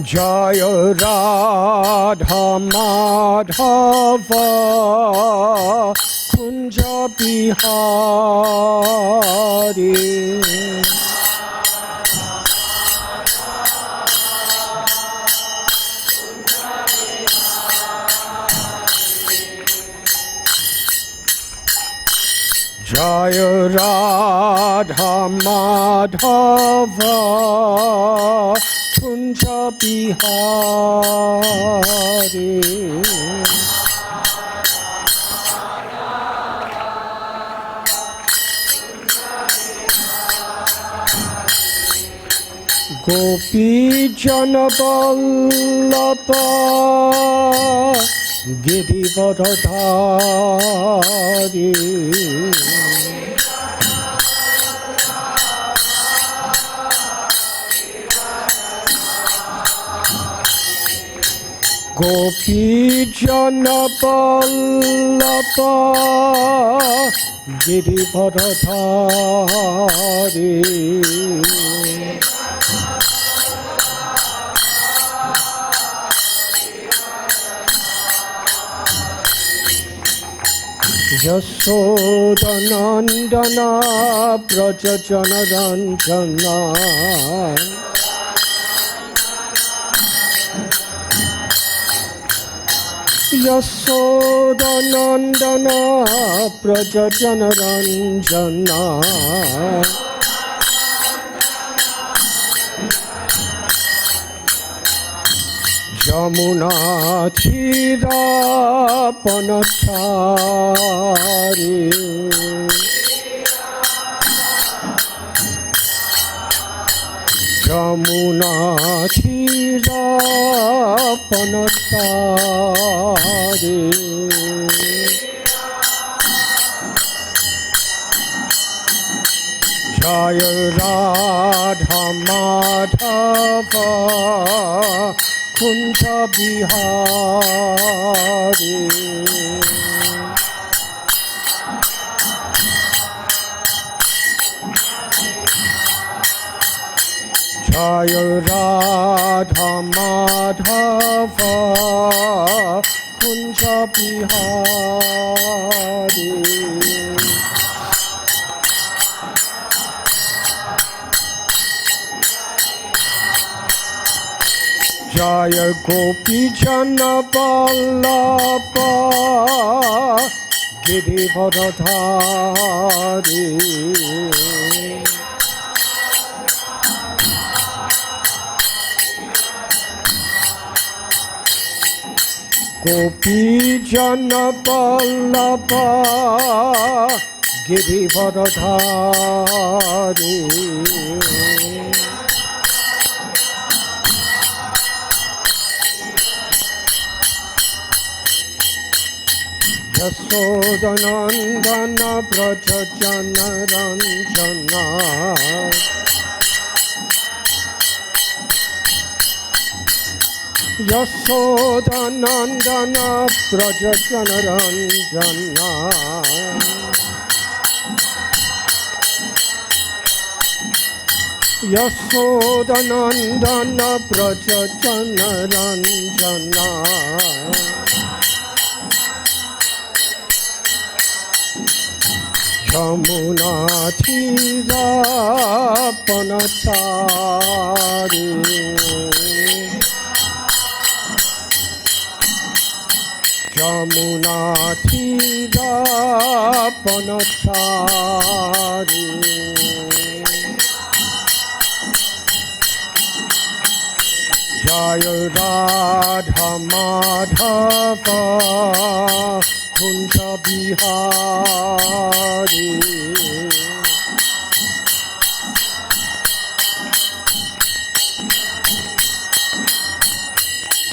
Jaya Radha Madhava Kunja Bihari Jaya Radha Madhava Kunja Bihari Gopi Jana Vallabha Girivardhari Gopi Jana Vallabha Girivardhari Yashodanandana Brajajana Ranjana Yashodanandana Brajajana Ranjana Yamuna Thira Panachari Yamuna Thira Panachari Jaya Radha Madhava Kunja Bihari Jaya Radha Madhava Kunja Bihari Jaya Gopi Jana Vallabha Girivardhari Gopi Jana Vallabha Girivardhari Yashodanandana Brajajana Ranjana Yashodanandana Brajajana Ranjana Yashodanandana Brajajana Ranjana Yamuna Thira Panachari Yamuna Thira Panachari Jaya Radha Madhava Kunja Bihari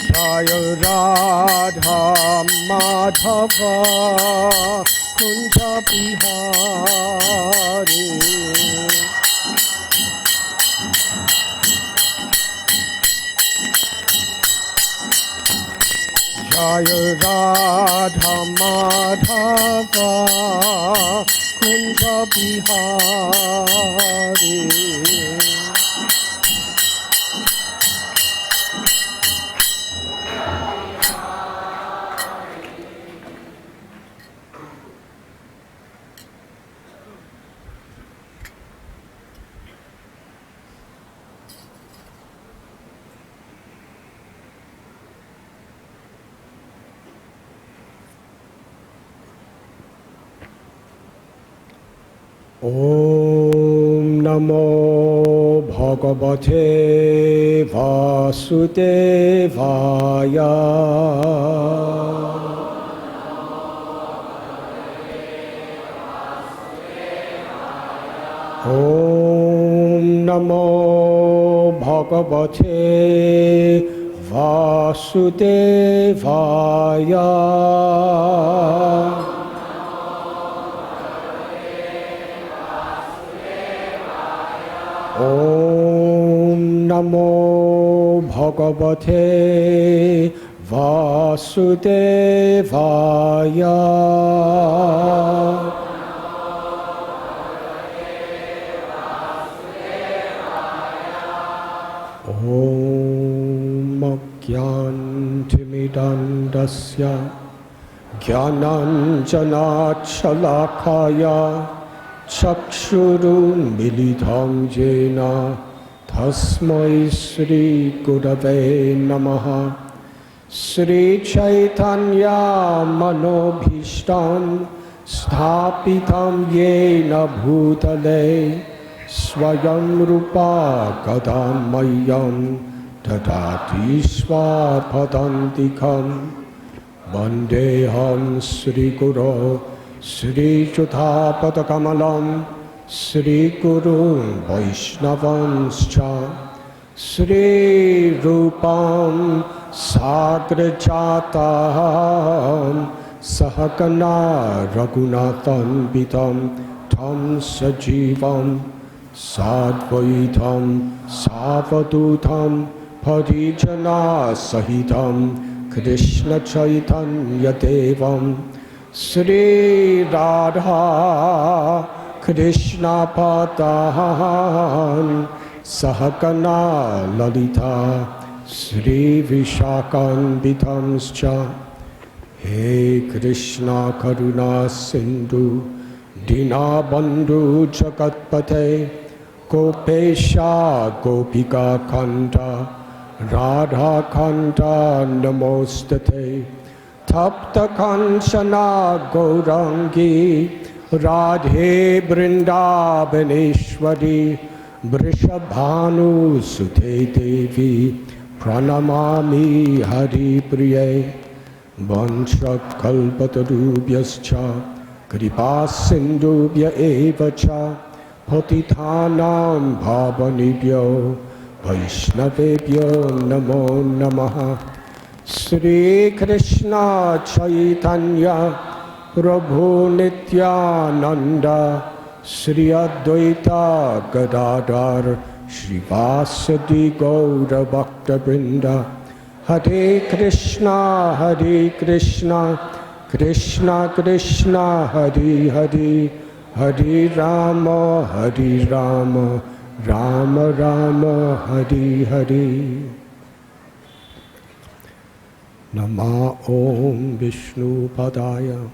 Jaya Radha Madhava Kunja Bihari Jaya Radha Madhava Kunja Bihari Om Namo Bhagavate Vasudevaya. Om Namo Bhagavate Vasudevaya. Om Namo Bhagavate Vasudevaya. Om Jnantimidandasya Jnananjanachalakaya Chakshurumilitam Jena Tasmai Shri Gurave Namaha. Shri Chaitanya Manobhishtam Sthapitam Yena Bhutale Swayam Rupa Kadamayam Tadati Swapadantikam Vandeham Shri Guru Shri Chuthapadakamalam Shri Guru Vaishnavanscha Shri Rupam Sagrajatam Sahakana Raghunatham Vitam Tam Sajivam Sadvaitam Savadutam Parijana Sahitam Krishna Chaitanya Devam Shri Radha Krishna Patan Sahakana Lalita Shri Vishakan Vitamscha. He Krishna Karuna Sindhu Dinabandhu Jagatpate Gopesha Gopika Kanta Radha Kanta Namostate Tapta Kanchana Gaurangi Radhe Vrindavaneshwari Vrishabhanu Sute Devi Pranamami Hari Priye Vanshak Kalpatarubhyascha Kripa Sindhubhya Evacha Patithanam Bhavanibhyo Vaishnavebhyo Namo Namaha. Shri Krishna Chaitanya Prabhu Nityananda Shri Advaita Gadadhar Shrivasadi Gaura Bhakta Vrinda. Hare Krishna Krishna Krishna Hare Hare Hare Rama Rama Rama Hare Hare. Nama Om Vishnu Padaya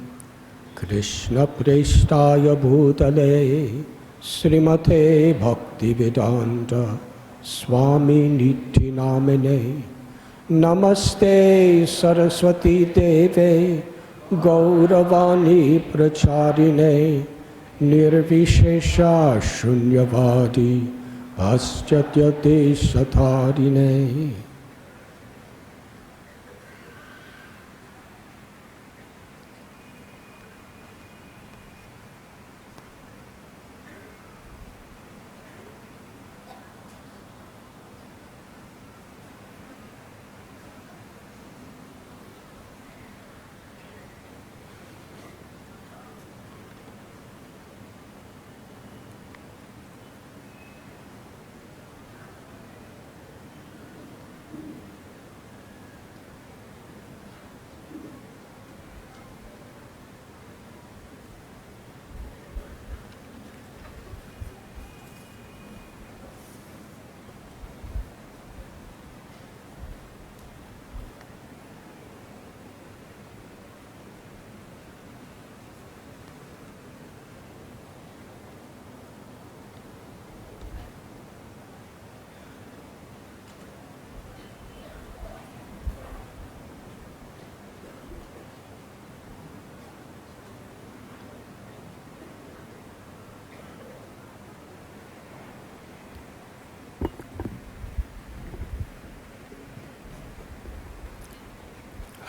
Krishna Preshtaya Bhutale Srimate Bhaktivedanta Swami Niti Namine. Namaste Saraswati Deve Gauravani Pracharine Nirvishesha Shunyavadi Paschatya Satharine.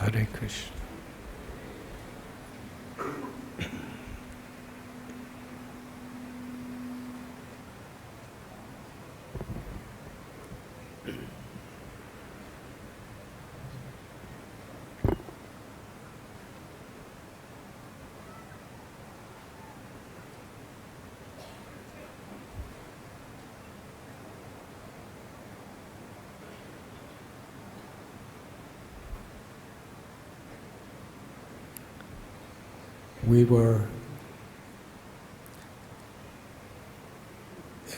Hare Krishna. We were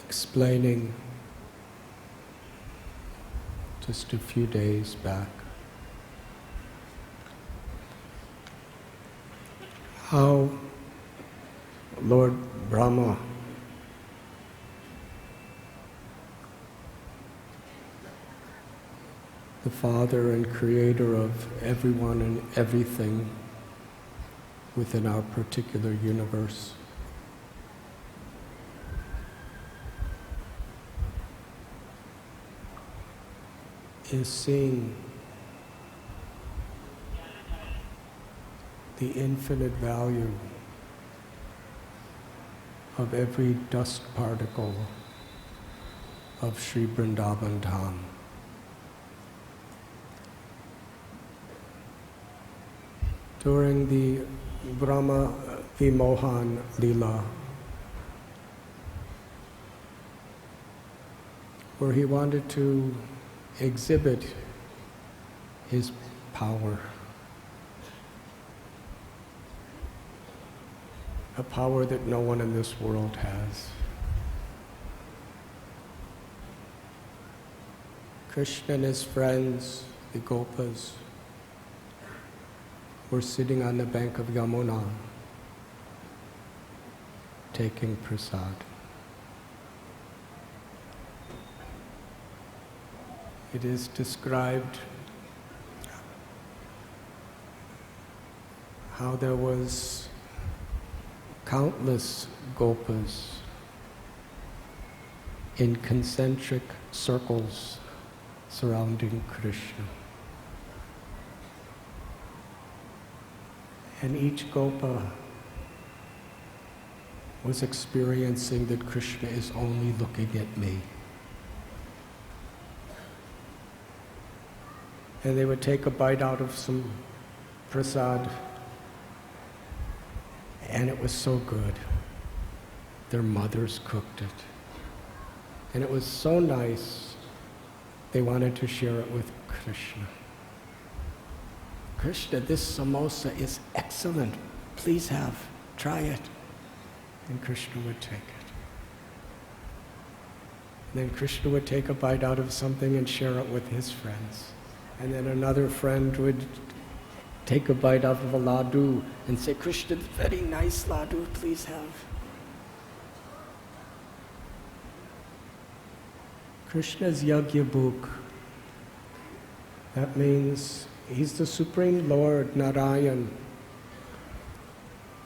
explaining just a few days back how Lord Brahma the Father and Creator of everyone and everything within our particular universe, is seeing the infinite value of every dust particle of Sri Vrindavan dham. During the Brahma Vimohan Lila, where he wanted to exhibit his power, a power that no one in this world has. Krishna and his friends, the Gopas, were sitting on the bank of Yamuna, taking prasad. It is described how there was countless gopas in concentric circles surrounding Krishna. And each gopa was experiencing that Krishna is only looking at me. And they would take a bite out of some prasad, and it was so good. Their mothers cooked it. And it was so nice, they wanted to share it with Krishna. Krishna, this samosa is excellent. Please try it. And Krishna would take it. And then Krishna would take a bite out of something and share it with his friends. And then another friend would take a bite out of a laddu and say, Krishna, very nice laddu, please have. Krishna's Yagyabhuk. That means he's the Supreme Lord, Narayan,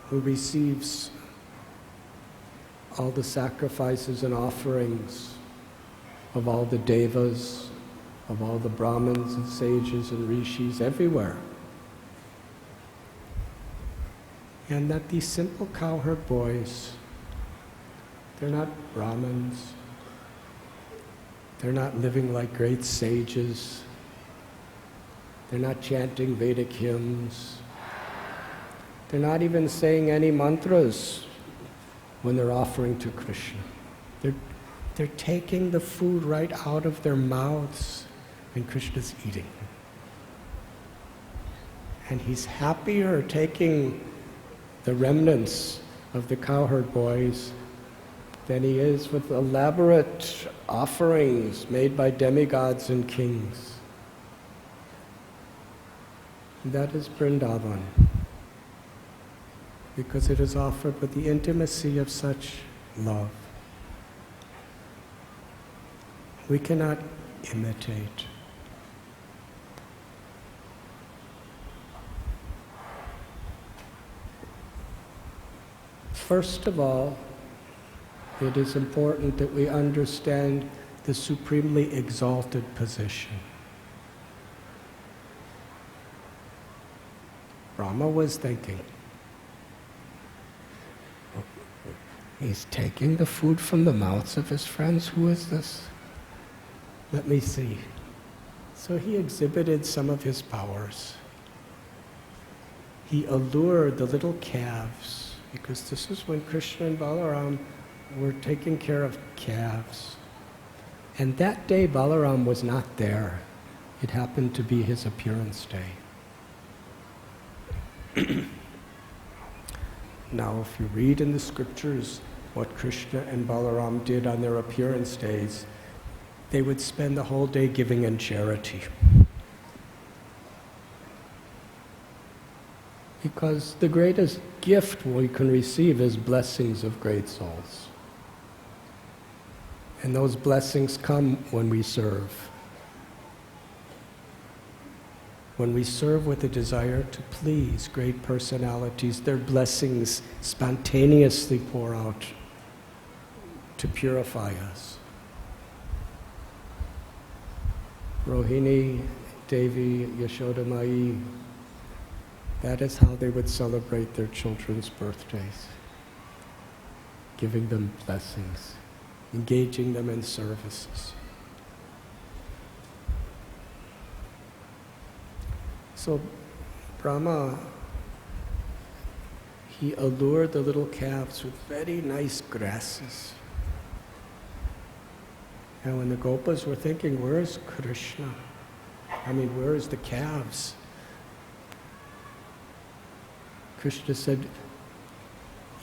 who receives all the sacrifices and offerings of all the devas, of all the Brahmins and sages and rishis everywhere. And that these simple cowherd boys, they're not Brahmins, they're not living like great sages, they're not chanting Vedic hymns, they're not even saying any mantras when they're offering to Krishna. They're taking the food right out of their mouths and Krishna's eating. And he's happier taking the remnants of the cowherd boys than he is with elaborate offerings made by demigods and kings. And that is Vrindavan, because it is offered with the intimacy of such love. We cannot imitate. First of all, it is important that we understand the supremely exalted position. Brahma was thinking. He's taking the food from the mouths of his friends. Who is this? Let me see. So he exhibited some of his powers. He allured the little calves, because this is when Krishna and Balaram were taking care of calves. And that day Balaram was not there. It happened to be his appearance day. Now, if you read in the scriptures what Krishna and Balaram did on their appearance days, they would spend the whole day giving in charity. Because the greatest gift we can receive is blessings of great souls. And those blessings come when we serve. When we serve with a desire to please great personalities, their blessings spontaneously pour out to purify us. Rohini, Devi, Yashoda Mai, that is how they would celebrate their children's birthdays. Giving them blessings, engaging them in services. So Brahma, he allured the little calves with very nice grasses. And when the gopas were thinking, where is Krishna? Where is the calves? Krishna said,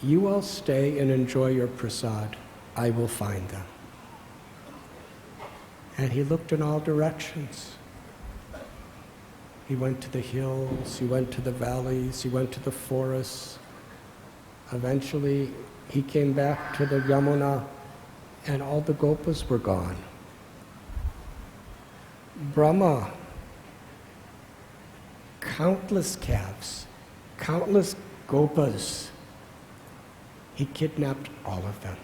you all stay and enjoy your prasad. I will find them. And he looked in all directions. He went to the hills, he went to the valleys, he went to the forests. Eventually, he came back to the Yamuna, and all the gopas were gone. Brahma, countless calves, countless gopas, he kidnapped all of them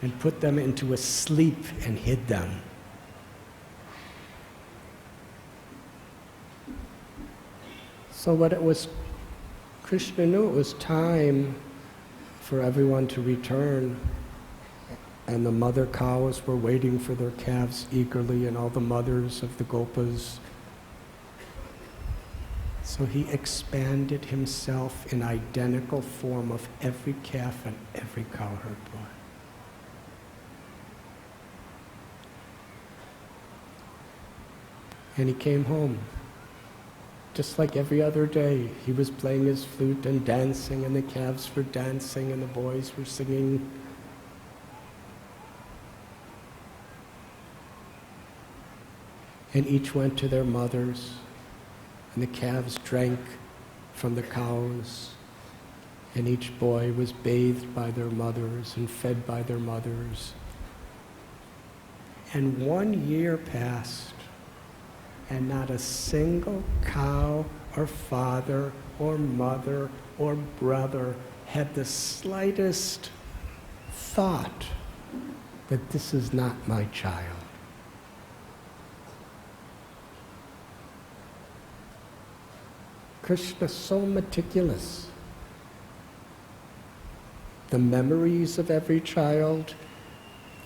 and put them into a sleep and hid them. So what it was, Krishna knew it was time for everyone to return, and the mother cows were waiting for their calves eagerly, and all the mothers of the gopas. So he expanded himself in identical form of every calf and every cowherd boy. And he came home. Just like every other day, he was playing his flute and dancing, and the calves were dancing, and the boys were singing. And each went to their mothers, and the calves drank from the cows, and each boy was bathed by their mothers and fed by their mothers. And 1 year passed, and not a single cow or father or mother or brother had the slightest thought that this is not my child. Krishna is so meticulous. The memories of every child,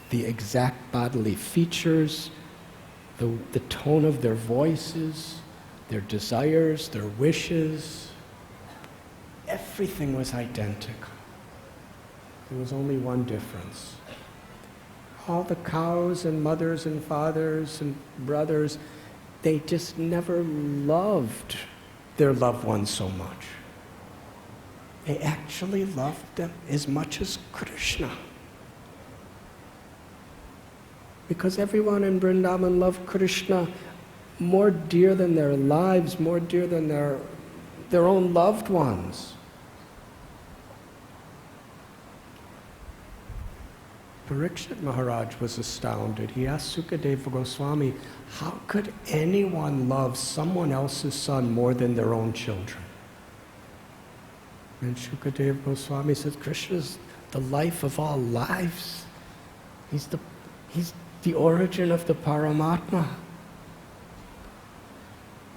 the exact bodily features, the tone of their voices, their desires, their wishes, everything was identical. There was only one difference. All the cows and mothers and fathers and brothers, they just never loved their loved ones so much. They actually loved them as much as Krishna. Because everyone in Vrindavan loved Krishna more dear than their lives, more dear than their own loved ones. Parikshit Maharaj was astounded. He asked Sukadeva Goswami, how could anyone love someone else's son more than their own children? And Sukadeva Goswami said, Krishna is the life of all lives. He's the origin of the Paramatma.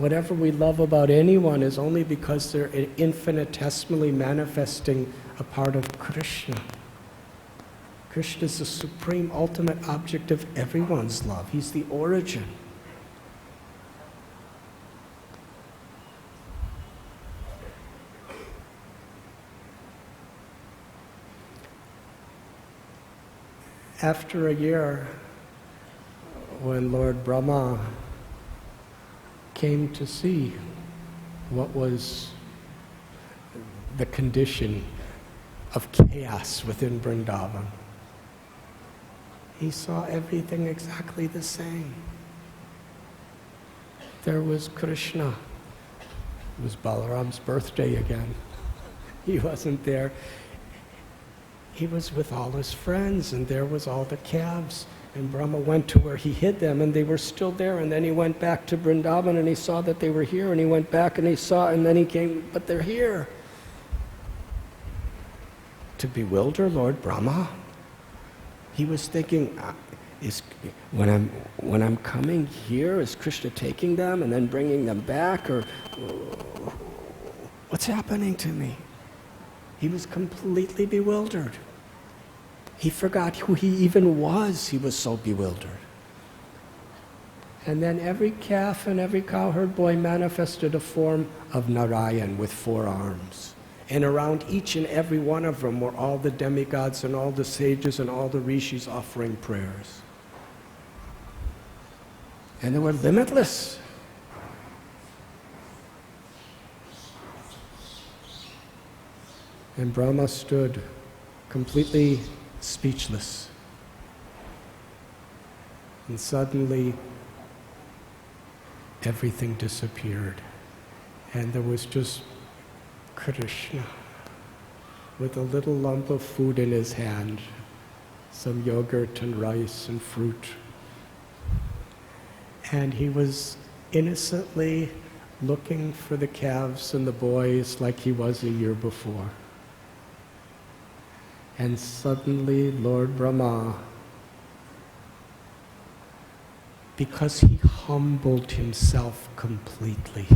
Whatever we love about anyone is only because they're infinitesimally manifesting a part of Krishna. Krishna is the supreme ultimate object of everyone's love. He's the origin. After a year, when Lord Brahma came to see what was the condition of chaos within Vrindavan, he saw everything exactly the same. There was Krishna. It was Balaram's birthday again. He wasn't there. He was with all his friends, and there was all the calves. And Brahma went to where he hid them, and they were still there. And then he went back to Vrindavan, and he saw that they were here. And he went back, and he saw, and then he came, but they're here. To bewilder Lord Brahma, he was thinking, when I'm coming here, is Krishna taking them and then bringing them back, or what's happening to me? He was completely bewildered. He forgot who he even was. He was so bewildered. And then every calf and every cowherd boy manifested a form of Narayan with 4 arms. And around each and every one of them were all the demigods and all the sages and all the rishis offering prayers. And they were limitless. And Brahma stood completely speechless. And suddenly, everything disappeared. And there was just Krishna with a little lump of food in his hand, some yogurt and rice and fruit. And he was innocently looking for the calves and the boys like he was a year before. And suddenly Lord Brahma, because he humbled himself completely,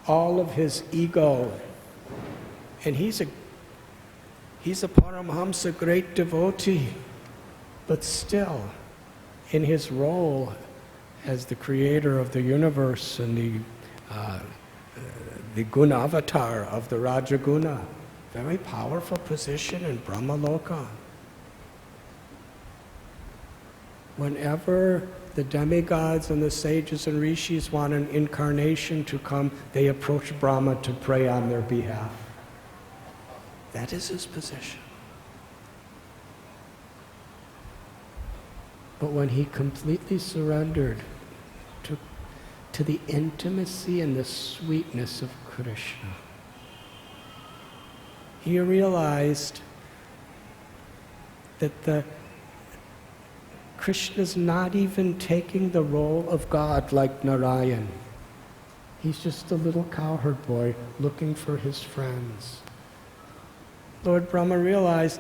all of his ego, and he's a Paramahamsa, great devotee, but still, in his role as the creator of the universe and the guna avatar of the Rajaguna, very powerful position in Brahmaloka. Whenever the demigods and the sages and rishis want an incarnation to come, they approach Brahma to pray on their behalf. That is his position. But when he completely surrendered to the intimacy and the sweetness of Krishna, he realized that Krishna's not even taking the role of God like Narayan. He's just a little cowherd boy looking for his friends. Lord Brahma realized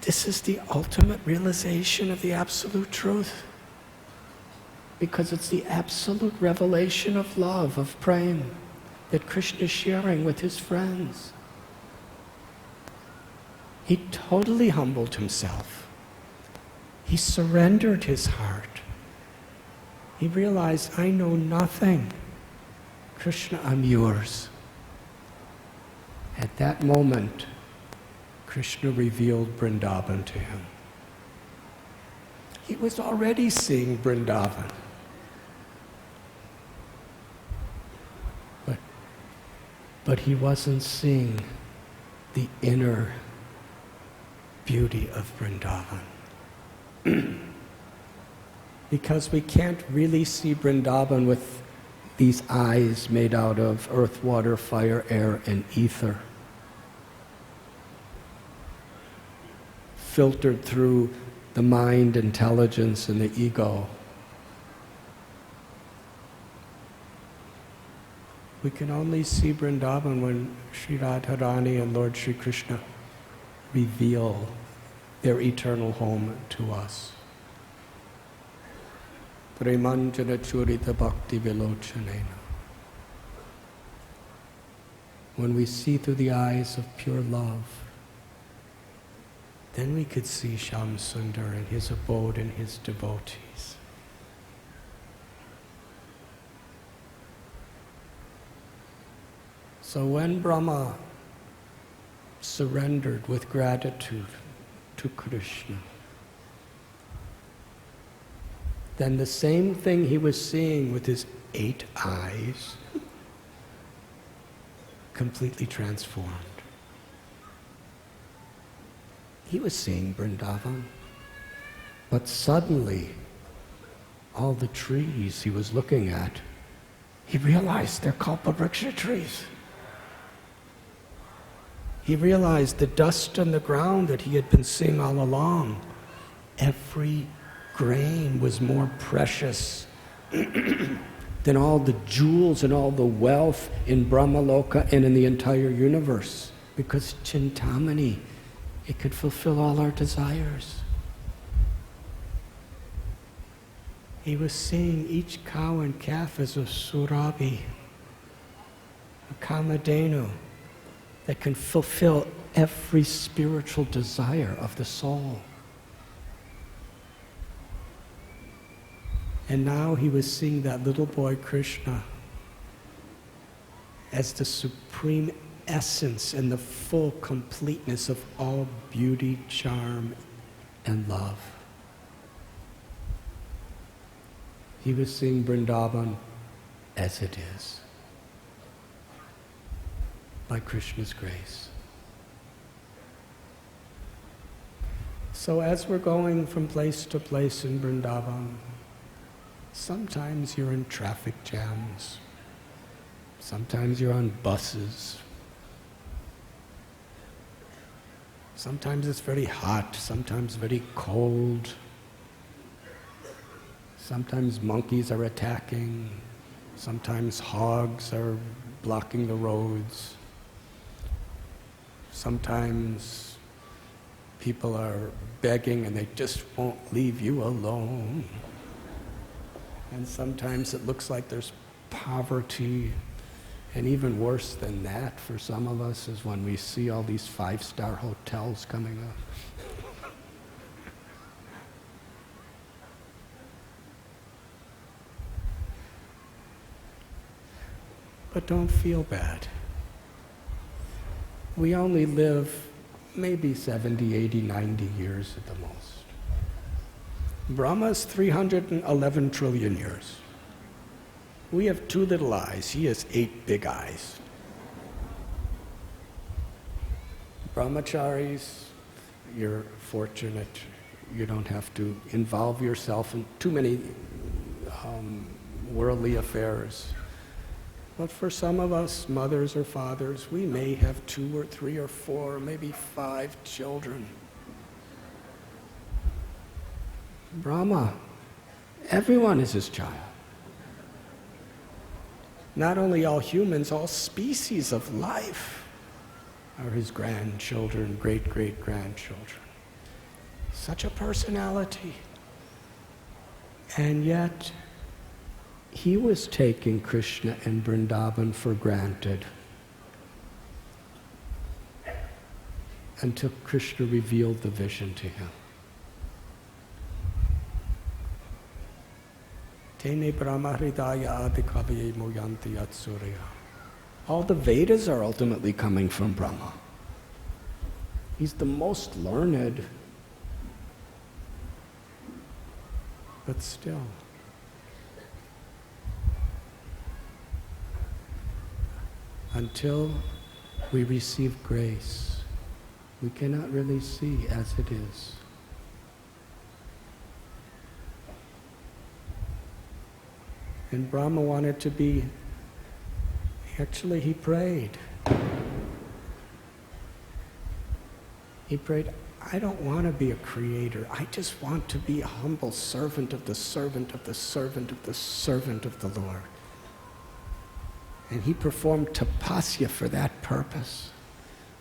this is the ultimate realization of the absolute truth, because it's the absolute revelation of love, of prema, that Krishna is sharing with his friends. He totally humbled himself. He surrendered his heart. He realized, I know nothing. Krishna, I'm yours. At that moment, Krishna revealed Vrindavan to him. He was already seeing Vrindavan. But he wasn't seeing the inner beauty of Vrindavan. Because we can't really see Vrindavan with these eyes made out of earth, water, fire, air, and ether, filtered through the mind, intelligence, and the ego. We can only see Vrindavan when Sri Radharani and Lord Sri Krishna reveal their eternal home to us. Premanjana churita bhakti vilochanena. When we see through the eyes of pure love, then we could see Shyam Sundar and his abode and his devotees. So when Brahma surrendered with gratitude to Krishna, then the same thing he was seeing with his 8 eyes completely transformed. He was seeing Vrindavan, but suddenly all the trees he was looking at, he realized they're kalpavriksha trees. He realized the dust on the ground that he had been seeing all along. Every grain was more precious than all the jewels and all the wealth in Brahmaloka and in the entire universe. Because Chintamani, it could fulfill all our desires. He was seeing each cow and calf as a surabhi, a kamadhenu, that can fulfill every spiritual desire of the soul. And now he was seeing that little boy Krishna as the supreme essence and the full completeness of all beauty, charm, and love. He was seeing Vrindavan as it is, by Krishna's grace. So as we're going from place to place in Vrindavan, sometimes you're in traffic jams, sometimes you're on buses, sometimes it's very hot, sometimes very cold, sometimes monkeys are attacking, sometimes hogs are blocking the roads. Sometimes people are begging and they just won't leave you alone. And sometimes it looks like there's poverty. And even worse than that for some of us is when we see all these 5-star hotels coming up. But don't feel bad. We only live maybe 70, 80, 90 years at the most. Brahma's 311 trillion years. We have 2 little eyes. He has 8 big eyes. Brahmacharis, you're fortunate. You don't have to involve yourself in too many worldly affairs. But for some of us, mothers or fathers, we may have 2 or 3 or 4, or maybe 5 children. Brahma, everyone is his child. Not only all humans, all species of life are his grandchildren, great-great-grandchildren. Such a personality. And yet, he was taking Krishna and Vrindavan for granted until Krishna revealed the vision to him. Tene Brahma Hridaya Adikavaye Moyanti Yatsurya. All the Vedas are ultimately coming from Brahma. He's the most learned, but still. Until we receive grace, we cannot really see as it is. And Brahma wanted to be, actually he prayed. He prayed, I don't want to be a creator. I just want to be a humble servant of the servant of the servant of the servant of the Lord. And he performed tapasya for that purpose,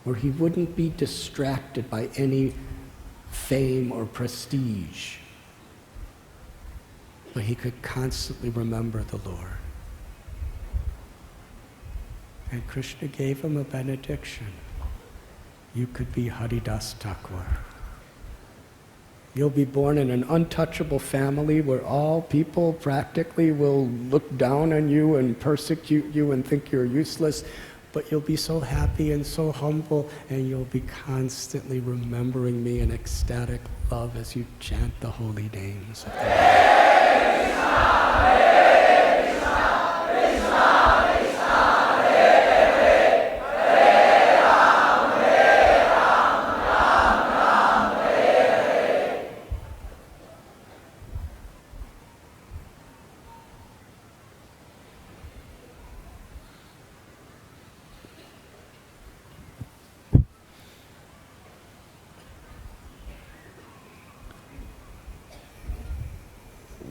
where he wouldn't be distracted by any fame or prestige. but he could constantly remember the Lord. And Krishna gave him a benediction. You could be Haridas Thakur. You'll be born in an untouchable family where all people practically will look down on you and persecute you and think you're useless, but you'll be so happy and so humble, and you'll be constantly remembering me in ecstatic love as you chant the holy names of the Lord.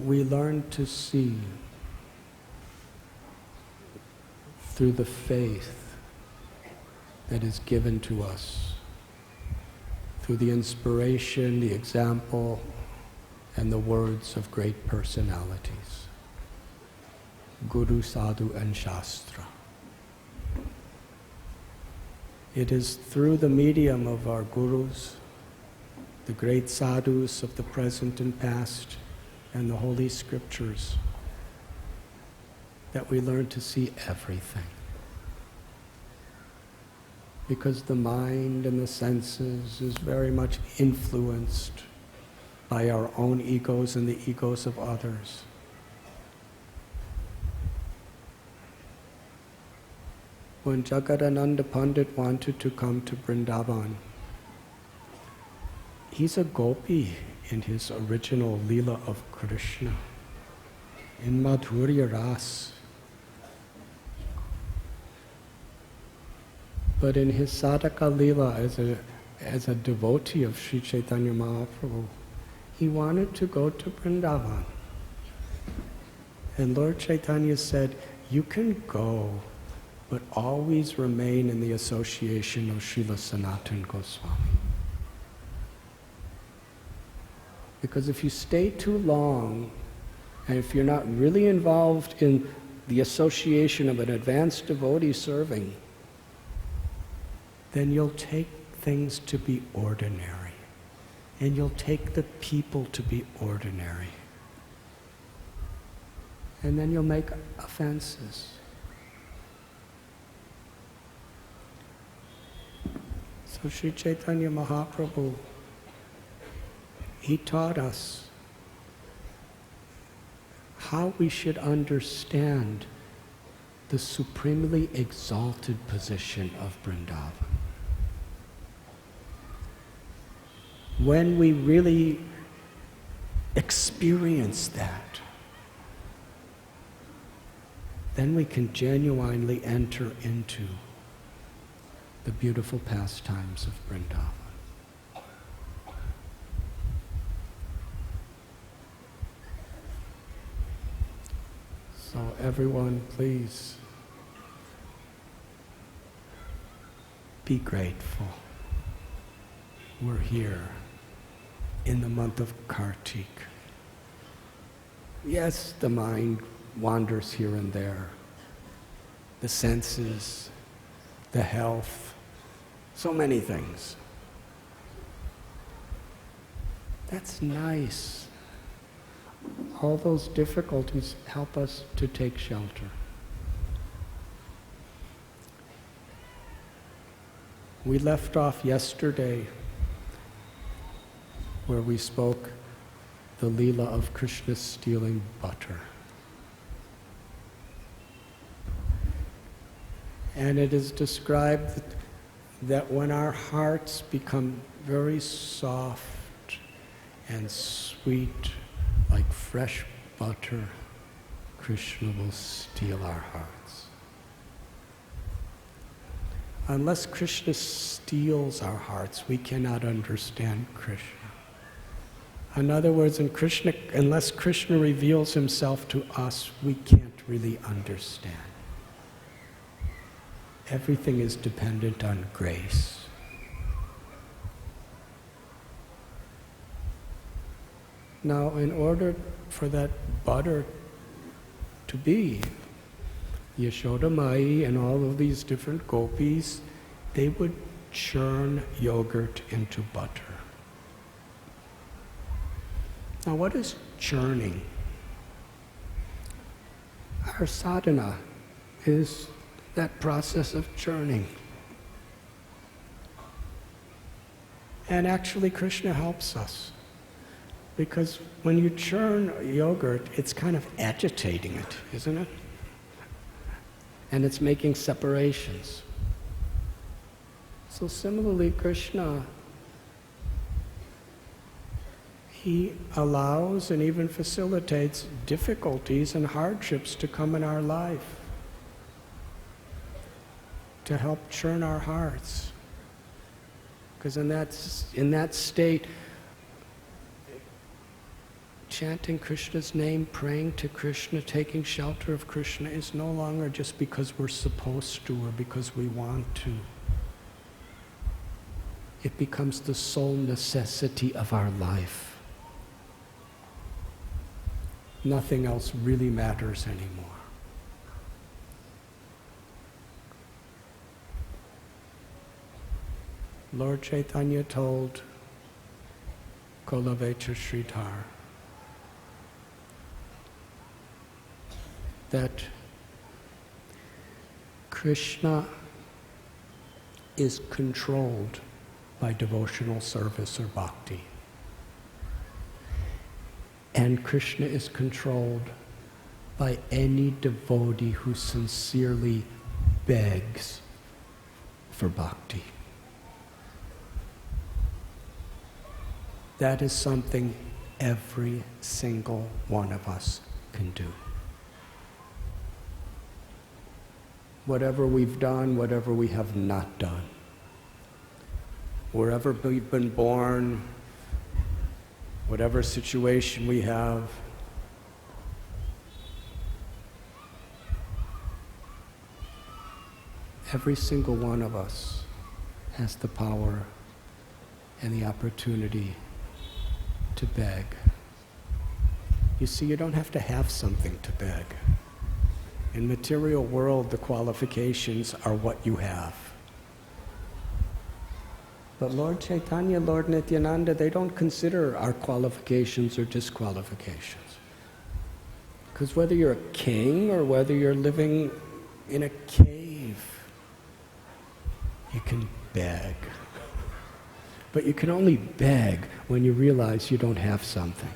We learn to see through the faith that is given to us, through the inspiration, the example, and the words of great personalities, Guru, Sadhu, and Shastra. It is through the medium of our Gurus, the great sadhus of the present and past, and the Holy Scriptures, that we learn to see everything. Because the mind and the senses is very much influenced by our own egos and the egos of others. When Jagadananda Pandit wanted to come to Vrindavan, he's a gopi in his original Leela of Krishna, in Madhurya Ras. But in his Sadhaka Leela as a devotee of Sri Chaitanya Mahaprabhu, he wanted to go to Vrindavan. And Lord Chaitanya said, you can go, but always remain in the association of Srila Sanatana Goswami. Because if you stay too long, and if you're not really involved in the association of an advanced devotee serving, then you'll take things to be ordinary. And you'll take the people to be ordinary. And then you'll make offenses. So Sri Chaitanya Mahaprabhu, he taught us how we should understand the supremely exalted position of Vrindavan. When we really experience that, then we can genuinely enter into the beautiful pastimes of Vrindavan. So everyone, please be grateful. We're here in the month of Kartik. Yes, the mind wanders here and there. The senses, the health, so many things. That's nice. All those difficulties help us to take shelter. We left off yesterday where we spoke the Leela of Krishna stealing butter. And it is described that when our hearts become very soft and sweet, like fresh butter, Krishna will steal our hearts. Unless Krishna steals our hearts, we cannot understand Krishna. In other words, unless Krishna reveals himself to us, we can't really understand. Everything is dependent on grace. Now, in order for that butter to be, Yashoda Mai and all of these different gopis, they would churn yogurt into butter. Now, what is churning? Our sadhana is that process of churning. And actually, Krishna helps us. Because when you churn yogurt, it's kind of agitating it, isn't it? And it's making separations. So similarly, Krishna, he allows and even facilitates difficulties and hardships to come in our life to help churn our hearts. Because in that state, chanting Krishna's name, praying to Krishna, taking shelter of Krishna is no longer just because we're supposed to or because we want to. It becomes the sole necessity of our life. Nothing else really matters anymore. Lord Chaitanya told Kolavecha Sridhar that Krishna is controlled by devotional service or bhakti. And Krishna is controlled by any devotee who sincerely begs for bhakti. That is something every single one of us can do. Whatever we've done, whatever we have not done, wherever we've been born, whatever situation we have, every single one of us has the power and the opportunity to beg. You see, you don't have to have something to beg. In material world, the qualifications are what you have. But Lord Chaitanya, Lord Nityananda, they don't consider our qualifications or disqualifications. Because whether you're a king or whether you're living in a cave, you can beg. But you can only beg when you realize you don't have something.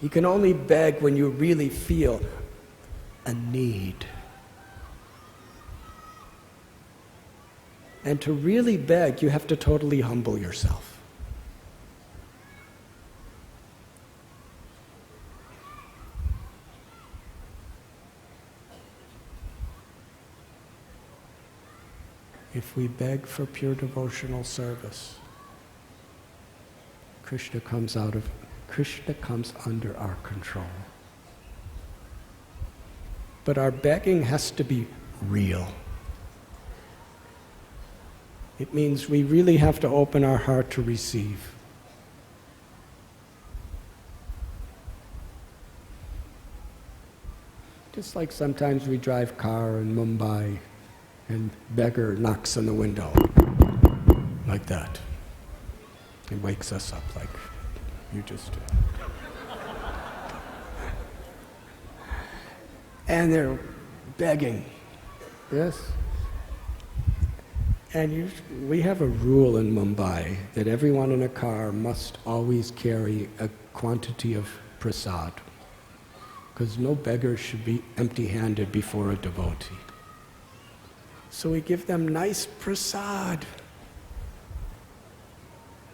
You can only beg when you really feel a need. And to really beg, you have to totally humble yourself. If we beg for pure devotional service, Krishna comes under our control. But our begging has to be real. It means we really have to open our heart to receive. Just like sometimes we drive car in Mumbai and beggar knocks on the window, like that. It wakes us up like you just did. And they're begging, yes? And we have a rule in Mumbai that everyone in a car must always carry a quantity of prasad, because no beggar should be empty-handed before a devotee. So we give them nice prasad.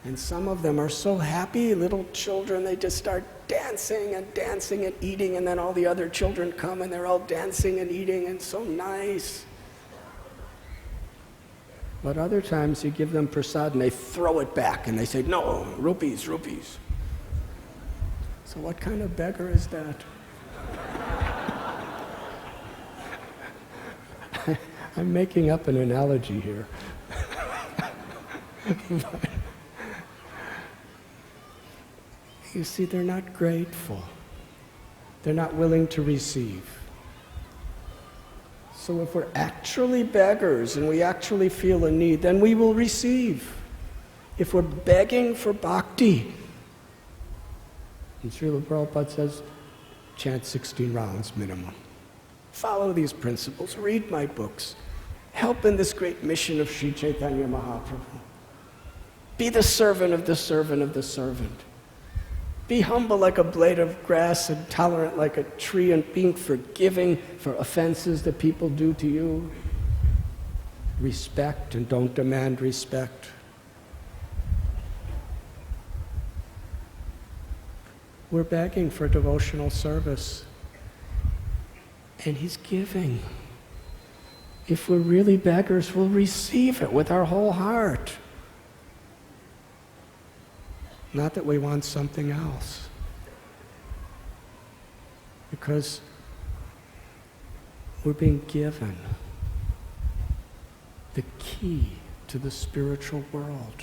And some of them are so happy, little children, they just start dancing and eating, and then all the other children come and they're all dancing and eating and so nice. But other times you give them prasad and they throw it back and they say, no, rupees, rupees. So what kind of beggar is that? I'm making up an analogy here. You see, they're not grateful. They're not willing to receive. So if we're actually beggars and we actually feel a need, then we will receive. If we're begging for bhakti, and Srila Prabhupada says, chant 16 rounds minimum. Follow these principles, read my books, help in this great mission of Sri Chaitanya Mahaprabhu. Be the servant of the servant of the servant. Be humble like a blade of grass and tolerant like a tree, and being forgiving for offenses that people do to you. Respect and don't demand respect. We're begging for devotional service, and he's giving. If we're really beggars, we'll receive it with our whole heart. Not that we want something else. Because we're being given the key to the spiritual world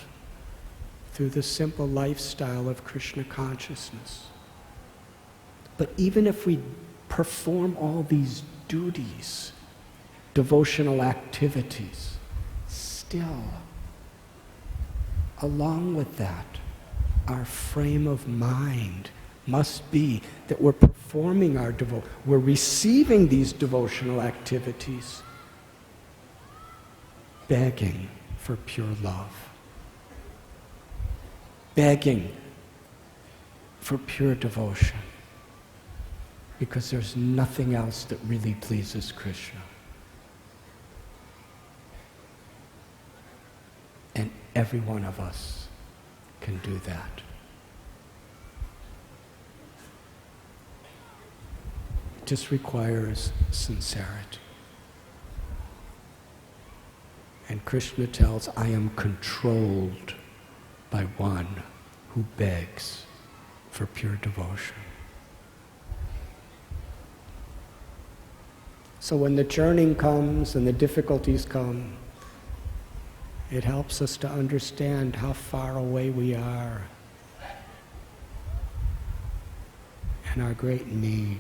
through the simple lifestyle of Krishna consciousness. But even if we perform all these duties, devotional activities, still, along with that, our frame of mind must be that we're performing our we're receiving these devotional activities, begging for pure love, begging for pure devotion, because there's nothing else that really pleases Krishna. And every one of us can do that. It just requires sincerity. And Krishna tells, I am controlled by one who begs for pure devotion. So when the churning comes and the difficulties come, it helps us to understand how far away we are and our great need.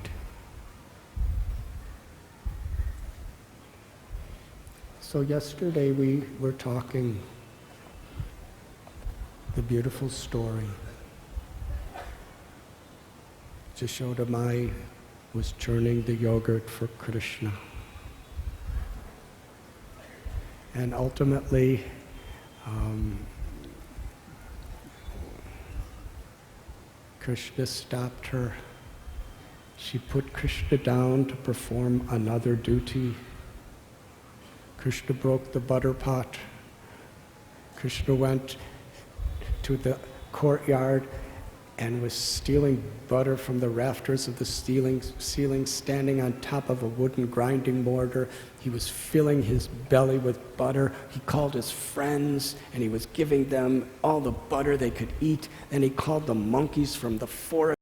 So yesterday we were talking the beautiful story. Jashoda Mai was churning the yogurt for Krishna. And ultimately, Krishna stopped her. She put Krishna down to perform another duty. Krishna broke the butter pot. Krishna went to the courtyard and was stealing butter from the rafters of the ceiling, standing on top of a wooden grinding mortar. He was filling his belly with butter. He called his friends, and he was giving them all the butter they could eat. Then he called the monkeys from the forest